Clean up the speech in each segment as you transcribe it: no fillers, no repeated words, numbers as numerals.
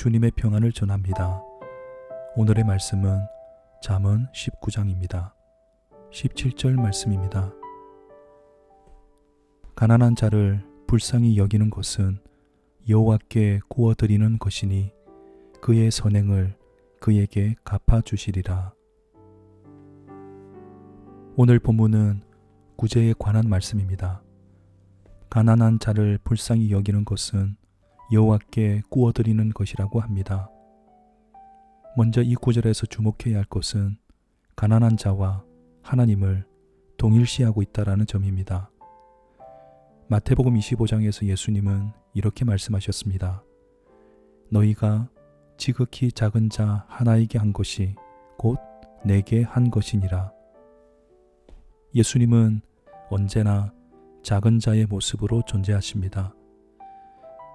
주님의 평안을 전합니다. 오늘의 말씀은 잠언 19장입니다. 17절 말씀입니다. 가난한 자를 불쌍히 여기는 것은 여호와께 구워드리는 것이니 그의 선행을 그에게 갚아주시리라. 오늘 본문은 구제에 관한 말씀입니다. 가난한 자를 불쌍히 여기는 것은 여호와께 구워드리는 것이라고 합니다. 먼저 이 구절에서 주목해야 할 것은 가난한 자와 하나님을 동일시하고 있다라는 점입니다. 마태복음 25장에서 예수님은 이렇게 말씀하셨습니다. 너희가 지극히 작은 자 하나에게 한 것이 곧 내게 한 것이니라. 예수님은 언제나 작은 자의 모습으로 존재하십니다.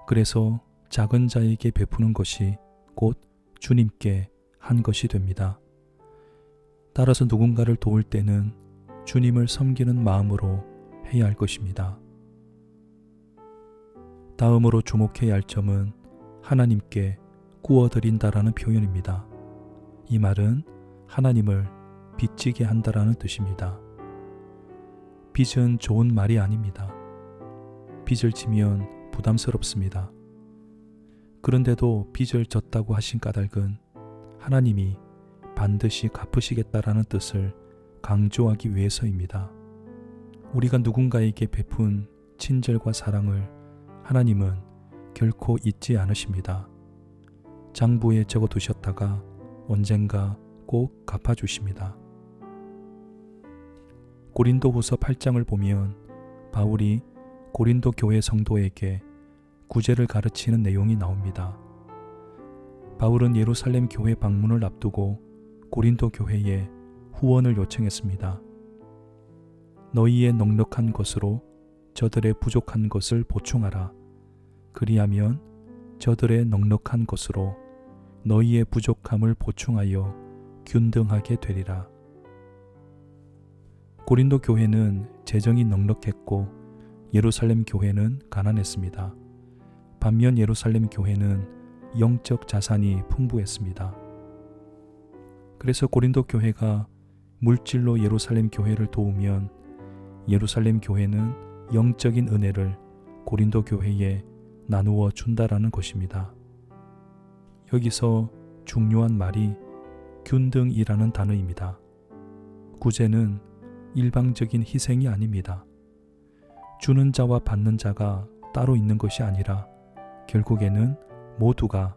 그래서 작은 자에게 베푸는 것이 곧 주님께 한 것이 됩니다. 따라서 누군가를 도울 때는 주님을 섬기는 마음으로 해야 할 것입니다. 다음으로 주목해야 할 점은 하나님께 구워드린다라는 표현입니다. 이 말은 하나님을 빚지게 한다라는 뜻입니다. 빚은 좋은 말이 아닙니다. 빚을 지면 부담스럽습니다. 그런데도 빚을 졌다고 하신 까닭은 하나님이 반드시 갚으시겠다라는 뜻을 강조하기 위해서입니다. 우리가 누군가에게 베푼 친절과 사랑을 하나님은 결코 잊지 않으십니다. 장부에 적어두셨다가 언젠가 꼭 갚아주십니다. 고린도후서 8장을 보면 바울이 고린도 교회 성도에게 구제를 가르치는 내용이 나옵니다. 바울은 예루살렘 교회 방문을 앞두고 고린도 교회에 후원을 요청했습니다. 너희의 넉넉한 것으로 저들의 부족한 것을 보충하라. 그리하면 저들의 넉넉한 것으로 너희의 부족함을 보충하여 균등하게 되리라. 고린도 교회는 재정이 넉넉했고 예루살렘 교회는 가난했습니다. 반면 예루살렘 교회는 영적 자산이 풍부했습니다. 그래서 고린도 교회가 물질로 예루살렘 교회를 도우면 예루살렘 교회는 영적인 은혜를 고린도 교회에 나누어 준다라는 것입니다. 여기서 중요한 말이 균등이라는 단어입니다. 구제는 일방적인 희생이 아닙니다. 주는 자와 받는 자가 따로 있는 것이 아니라 결국에는 모두가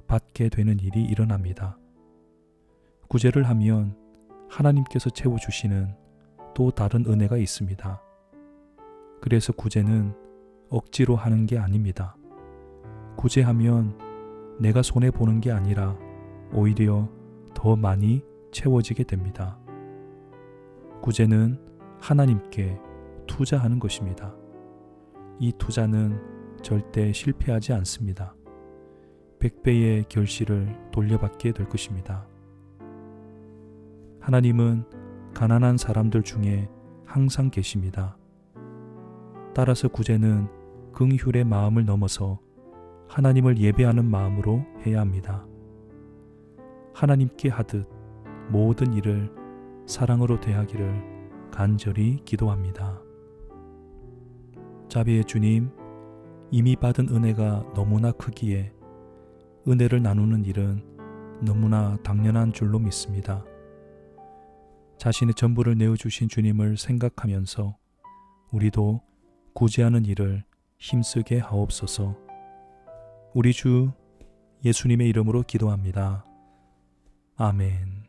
받게 되는 일이 일어납니다. 구제를 하면 하나님께서 채워주시는 또 다른 은혜가 있습니다. 그래서 구제는 억지로 하는 게 아닙니다. 구제하면 내가 손해보는 게 아니라 오히려 더 많이 채워지게 됩니다. 구제는 하나님께 투자하는 것입니다. 이 투자는 절대 실패하지 않습니다. 100배의 결실을 돌려받게 될 것입니다. 하나님은 가난한 사람들 중에 항상 계십니다. 따라서 구제는 긍휼의 마음을 넘어서 하나님을 예배하는 마음으로 해야 합니다. 하나님께 하듯 모든 일을 사랑으로 대하기를 간절히 기도합니다. 자비의 주님, 이미 받은 은혜가 너무나 크기에 은혜를 나누는 일은 너무나 당연한 줄로 믿습니다. 자신의 전부를 내어주신 주님을 생각하면서 우리도 구제하는 일을 힘쓰게 하옵소서. 우리 주 예수님의 이름으로 기도합니다. 아멘.